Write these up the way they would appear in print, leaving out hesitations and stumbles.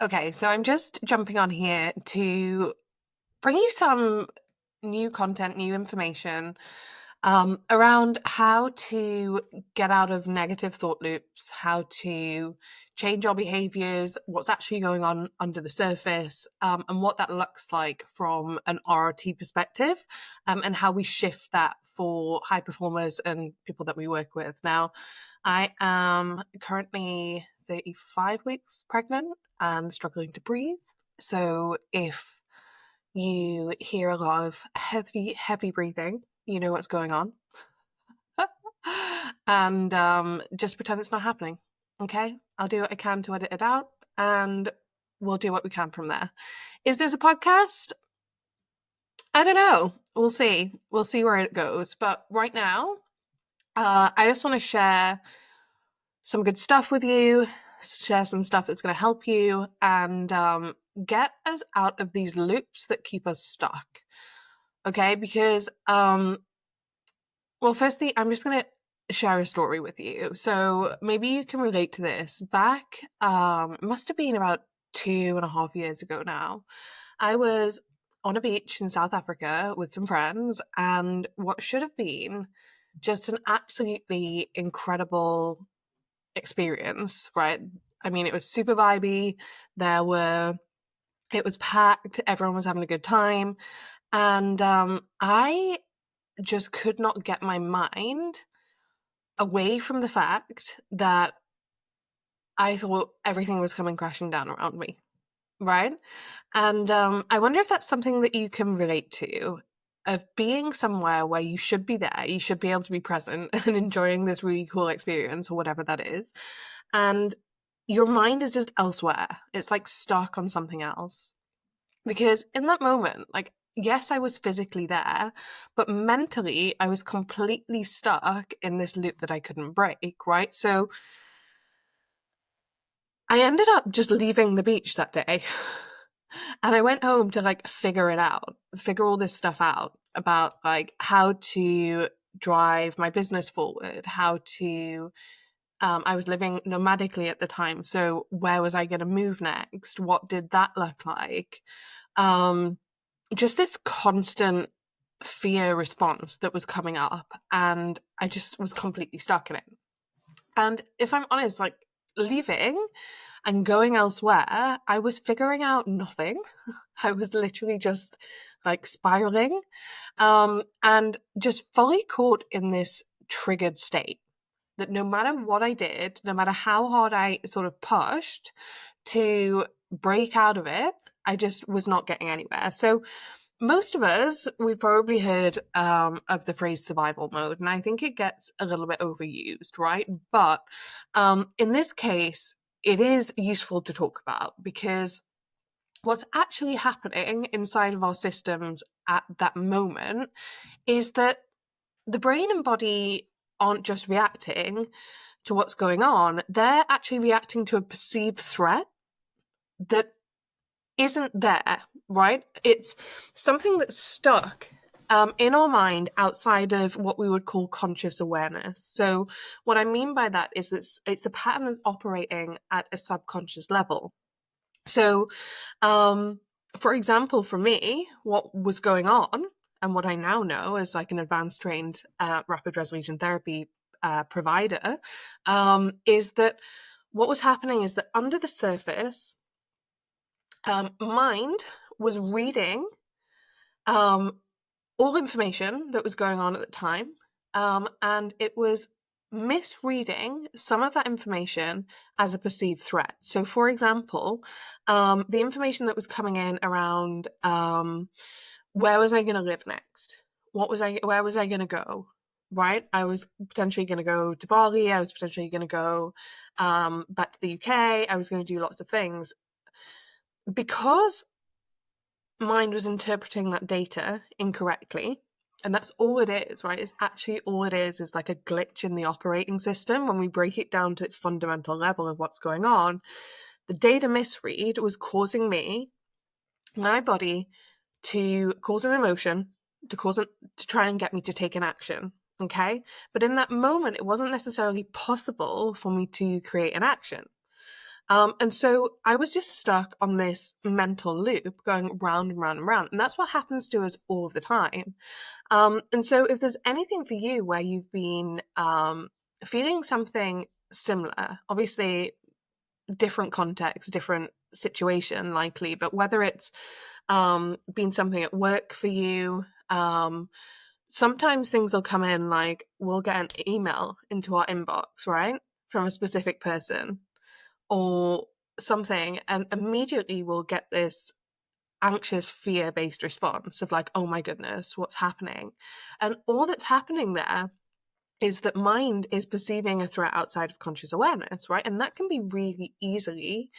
Okay, so I'm just jumping on here to bring you some new content, new information around how to get out of negative thought loops, how to change our behaviors, what's actually going on under the surface, and what that looks like from an RRT perspective, and how we shift that for high performers and people that we work with. Now, I am currently 35 weeks pregnant and struggling to breathe. So if you hear a lot of heavy breathing, you know what's going on. And just pretend it's not happening. Okay? I'll do what I can to edit it out and we'll do what we can from there. Is this a podcast? I don't know. We'll see. We'll see where it goes. But right now, I just want to share some good stuff with you, share some stuff that's going to help you, and get us out of these loops that keep us stuck. Okay? Because, well, firstly, I'm just going to share a story with you. So maybe you can relate to this. Back, it must have been about 2.5 years ago now. I was on a beach in South Africa with some friends, and what should have been just an absolutely incredible experience, right? I mean, it was super vibey. It was packed. Everyone was having a good time. And I just could not get my mind away from the fact that I thought everything was coming crashing down around me, right? And I wonder if that's something that you can relate to, of being somewhere where you should be there, you should be able to be present and enjoying this really cool experience or whatever that is. And your mind is just elsewhere. It's like stuck on something else. Because in that moment, like, yes, I was physically there, but mentally, I was completely stuck in this loop that I couldn't break, right? So I ended up just leaving the beach that day. And I went home to like figure it out, figure all this stuff out about like how to drive my business forward, how to I was living nomadically at the time, so where was I going to move next? What did that look like? Um, just this constant fear response that was coming up, and I just was completely stuck in it. And if I'm honest, like leaving and going elsewhere, I was figuring out nothing. I was literally just like spiraling, and just fully caught in this triggered state that no matter what I did, no matter how hard I sort of pushed to break out of it, I just was not getting anywhere. So most of us, we've probably heard of the phrase survival mode, and I think it gets a little bit overused, right? But in this case, it is useful to talk about because what's actually happening inside of our systems at that moment is that the brain and body aren't just reacting to what's going on, they're actually reacting to a perceived threat that isn't there, right? It's something that's stuck in our mind outside of what we would call conscious awareness. So, what I mean by that is that it's a pattern that's operating at a subconscious level. So, for example, for me, what was going on, and what I now know as like an advanced trained rapid resolution therapy provider, is that what was happening is that under the surface, mind was reading all information that was going on at the time, and it was misreading some of that information as a perceived threat. So, for example, the information that was coming in around where was I going to live next? Where was I going to go? Right? I was potentially going to go to Bali. I was potentially going to go back to the UK. I was going to do lots of things because mind was interpreting that data incorrectly. And that's all it is, right? It's actually all it is like a glitch in the operating system. When we break it down to its fundamental level of what's going on, the data misread was causing my body, to cause an emotion, to try and get me to take an action. Okay. But in that moment, it wasn't necessarily possible for me to create an action. And so I was just stuck on this mental loop going round and round and round. And that's what happens to us all of the time. And so if there's anything for you where you've been feeling something similar, obviously different context, different situation likely, but whether it's been something at work for you, sometimes things will come in like we'll get an email into our inbox, right, from a specific person or something, and immediately we'll get this anxious, fear based response of like, oh my goodness, what's happening? And all that's happening there is that mind is perceiving a threat outside of conscious awareness, right? And that can be really easily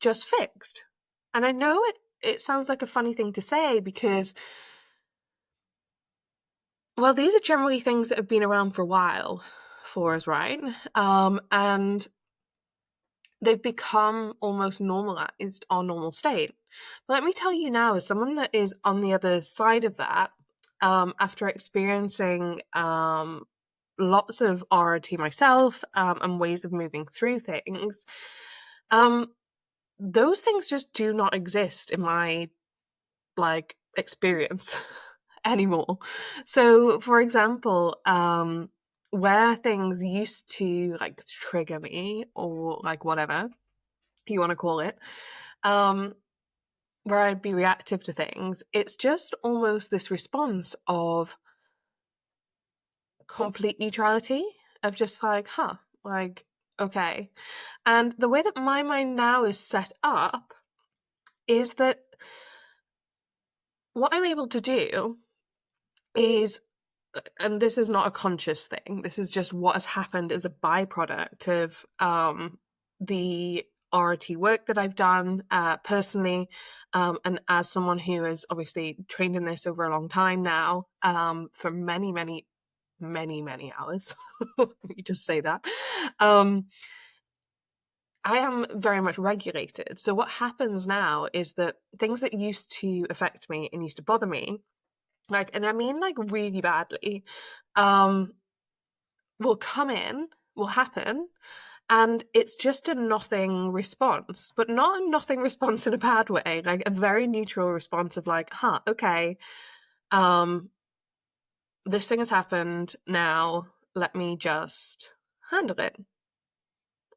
just fixed. And I know it sounds like a funny thing to say because, well, these are generally things that have been around for a while for us, right? And they've become almost normalized, our normal state. But let me tell you now, as someone that is on the other side of that, after experiencing lots of RRT myself and ways of moving through things, those things just do not exist in my experience anymore. So, for example, where things used to like trigger me or like whatever you want to call it, where I'd be reactive to things, it's just almost this response of complete neutrality, of just like, like, okay. And the way that my mind now is set up is that what I'm able to do is, and this is not a conscious thing, this is just what has happened as a byproduct of the RT work that I've done personally, and as someone who has obviously trained in this over a long time now, for many, many, many, many hours. Let me just say that. I am very much regulated. So what happens now is that things that used to affect me and used to bother me, like, and I mean like really badly, will come in, will happen, and it's just a nothing response, but not a nothing response in a bad way, like a very neutral response of like, okay, this thing has happened, now let me just handle it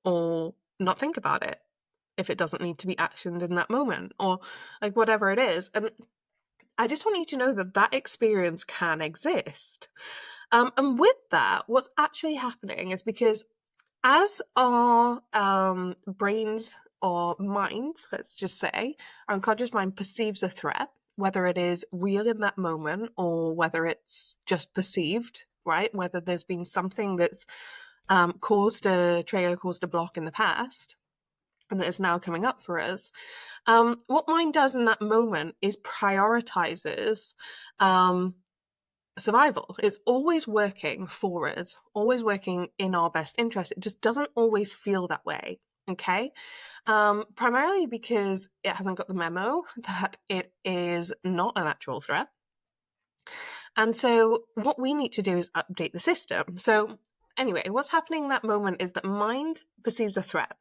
or not think about it if it doesn't need to be actioned in that moment, or like whatever it is. And I just want you to know that that experience can exist. And with that, what's actually happening is because as our brains or minds, let's just say, our unconscious mind perceives a threat, whether it is real in that moment or whether it's just perceived, right? Whether there's been something that's caused a trigger, caused a block in the past, and that is now coming up for us. What mind does in that moment is prioritizes survival. It's always working for us, always working in our best interest. It just doesn't always feel that way. Okay. Primarily because it hasn't got the memo that it is not an actual threat. And so what we need to do is update the system. So anyway, what's happening in that moment is that mind perceives a threat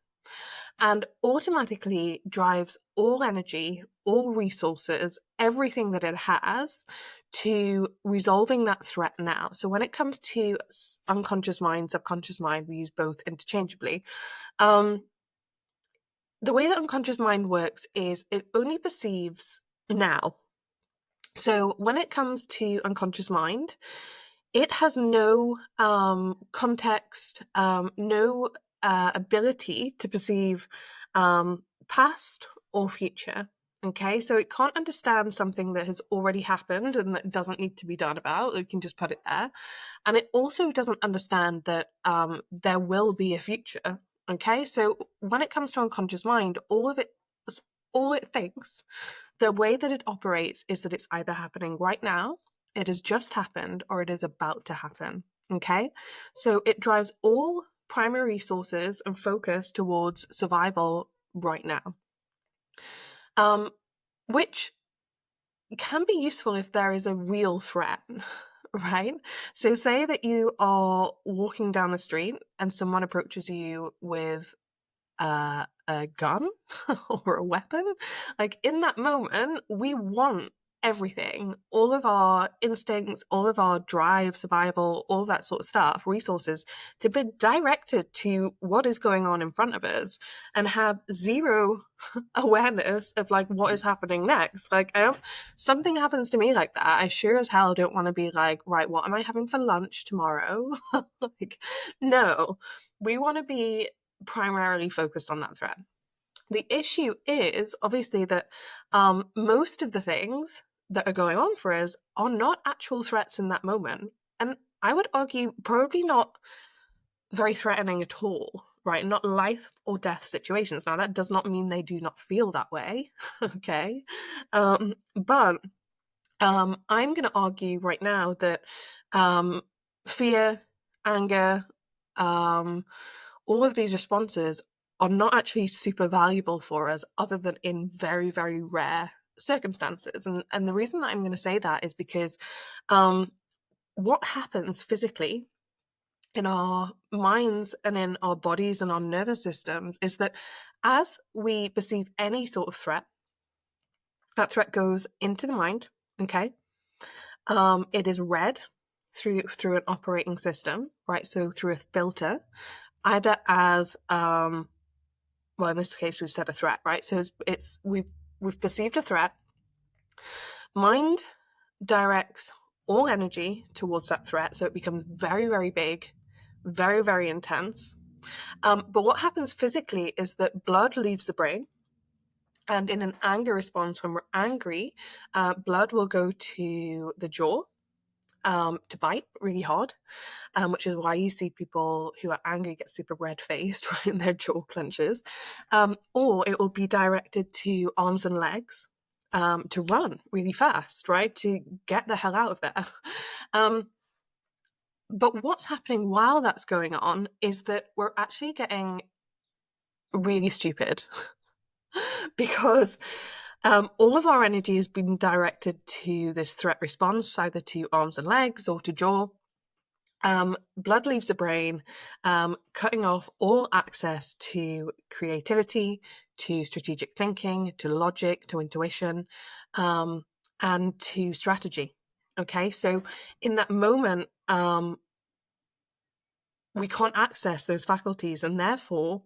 and automatically drives all energy, all resources, everything that it has to resolving that threat now. So when it comes to unconscious mind, subconscious mind, we use both interchangeably. The way that unconscious mind works is it only perceives now. So when it comes to unconscious mind, it has no context, no ability to perceive past or future. Okay, so it can't understand something that has already happened and that doesn't need to be done about. We can just put it there. And it also doesn't understand that there will be a future. Okay, so when it comes to unconscious mind, all it thinks, the way that it operates is that it's either happening right now, it has just happened, or it is about to happen. Okay, so it drives all primary resources and focus towards survival right now, which can be useful if there is a real threat, right? So say that you are walking down the street and someone approaches you with a gun or a weapon. Like in that moment, we want everything, all of our instincts, all of our drive, survival, all that sort of stuff, resources, to be directed to what is going on in front of us and have zero awareness of like what is happening next. Like something happens to me like that, I sure as hell don't want to be like, right, what am I having for lunch tomorrow? Like, no, we want to be primarily focused on that threat. The issue is obviously that most of the things that are going on for us are not actual threats in that moment. And I would argue probably not very threatening at all, right? Not life or death situations. Now, that does not mean they do not feel that way, okay? But I'm going to argue right now that fear, anger, all of these responses are not actually super valuable for us other than in very, very rare circumstances. And the reason that I'm going to say that is because what happens physically in our minds and in our bodies and our nervous systems is that as we perceive any sort of threat, that threat goes into the mind, okay? It is read through an operating system, right? So through a filter, either as well, in this case, we've said a threat, right? So we've perceived a threat. Mind directs all energy towards that threat, so it becomes very, very big, very, very intense. But what happens physically is that blood leaves the brain, and in an anger response, when we're angry, blood will go to the jaw to bite really hard, which is why you see people who are angry get super red-faced, right, and their jaw clenches. Or it will be directed to arms and legs to run really fast, right, to get the hell out of there. But what's happening while that's going on is that we're actually getting really stupid because all of our energy has been directed to this threat response, either to arms and legs or to jaw. Blood leaves the brain, cutting off all access to creativity, to strategic thinking, to logic, to intuition, and to strategy. Okay, so in that moment, we can't access those faculties, and therefore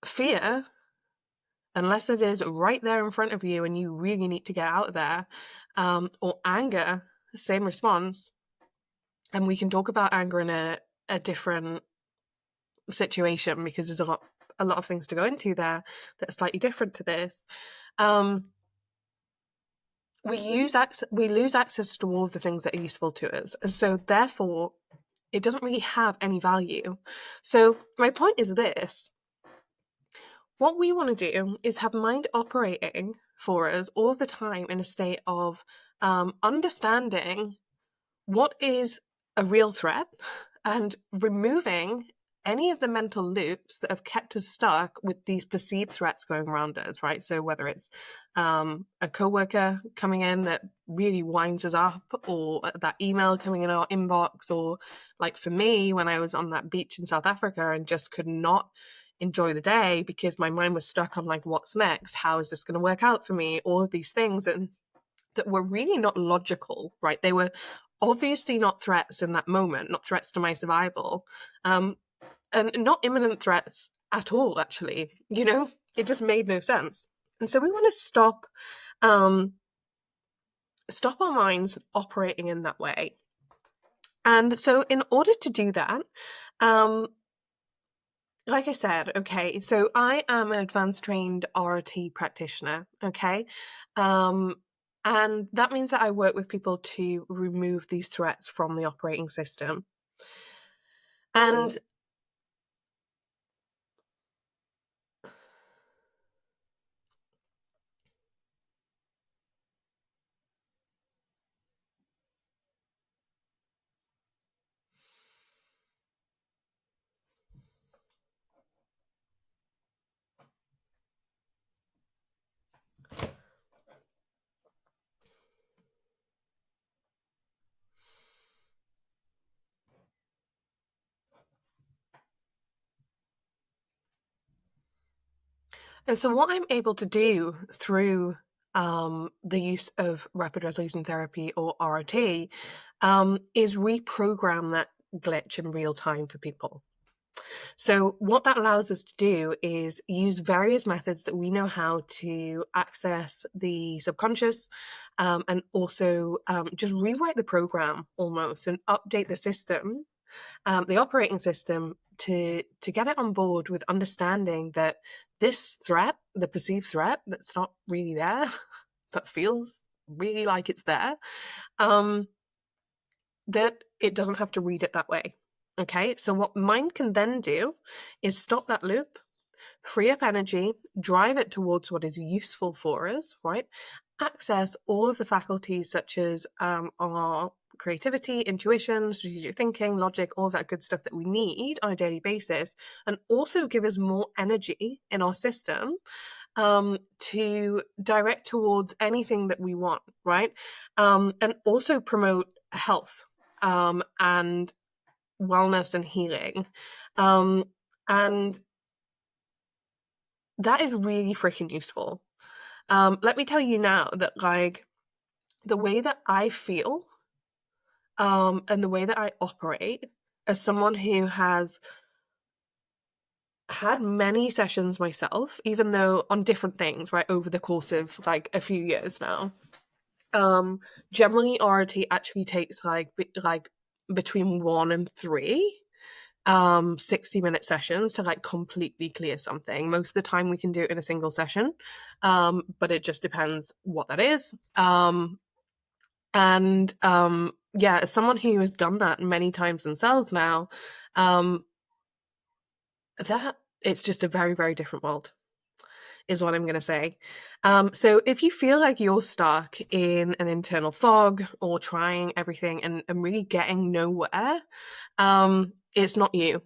fear, unless it is right there in front of you and you really need to get out of there, or anger, same response. And we can talk about anger in a different situation because there's a lot of things to go into there that are slightly different to this. We lose access to all of the things that are useful to us, and so therefore it doesn't really have any value. So my point is this: what we want to do is have mind operating for us all the time in a state of understanding what is a real threat and removing any of the mental loops that have kept us stuck with these perceived threats going around us, right? So whether it's a coworker coming in that really winds us up, or that email coming in our inbox, or like for me, when I was on that beach in South Africa and just could not enjoy the day because my mind was stuck on like, what's next? How is this going to work out for me? All of these things, and that were really not logical, right? They were obviously not threats in that moment, not threats to my survival, and not imminent threats at all, actually. You know, it just made no sense. And so we want to stop our minds operating in that way. And so in order to do that, like I said, okay, so I am an advanced trained RT practitioner, okay? And that means that I work with people to remove these threats from the operating system. And And so what I'm able to do through the use of rapid resolution therapy, or ROT, is reprogram that glitch in real time for people. So what that allows us to do is use various methods that we know how to access the subconscious, and also just rewrite the program almost and update the system, the operating system, to get it on board with understanding that this threat, the perceived threat that's not really there, that feels really like it's there, that it doesn't have to read it that way. Okay, so what mind can then do is stop that loop, free up energy, drive it towards what is useful for us, right? Access all of the faculties such as our creativity, intuition, strategic thinking, logic, all of that good stuff that we need on a daily basis, and also give us more energy in our system to direct towards anything that we want, right? And also promote health and wellness and healing. And that is really freaking useful. Let me tell you now that, like, the way that I feel, and the way that I operate as someone who has had many sessions myself, even though on different things, right, over the course of like a few years now, generally RT actually takes like between 1 and 3 60-minute sessions to like completely clear something. Most of the time we can do it in a single session, but it just depends what that is. And yeah, as someone who has done that many times themselves now, that it's just a very, very different world, is what I'm going to say. So if you feel like you're stuck in an internal fog or trying everything and really getting nowhere, it's not you.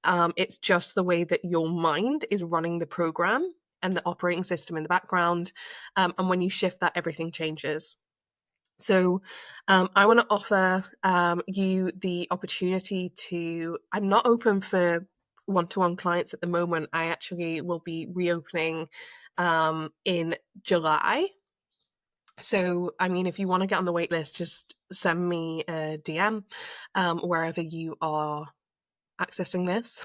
It's just the way that your mind is running the program and the operating system in the background. And when you shift that, everything changes. So I want to offer you the opportunity to, I'm not open for one-to-one clients at the moment. I actually will be reopening in July. So, I mean, if you want to get on the wait list, just send me a DM wherever you are accessing this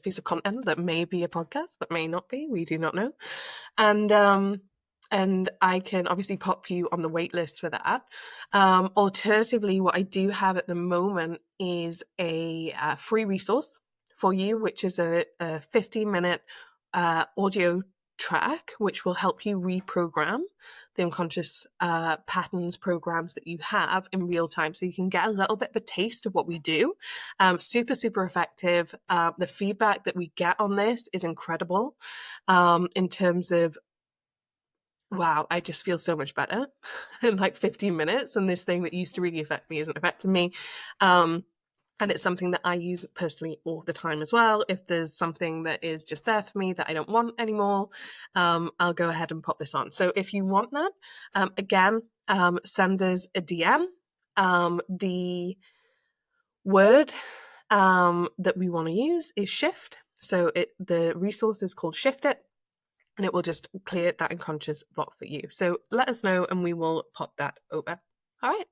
piece of content that may be a podcast, but may not be. We do not know. And I can obviously pop you on the wait list for that. Alternatively, what I do have at the moment is a free resource for you, which is a 15-minute audio track, which will help you reprogram the unconscious patterns, programs that you have in real time, so you can get a little bit of a taste of what we do. Super, super effective. The feedback that we get on this is incredible, in terms of, wow, I just feel so much better in like 15 minutes, and this thing that used to really affect me isn't affecting me. And it's something that I use personally all the time as well. If there's something that is just there for me that I don't want anymore, I'll go ahead and pop this on. So if you want that, again, send us a DM. The word that we want to use is shift. So the resource is called Shift It, and it will just clear that unconscious block for you. So let us know and we will pop that over. All right.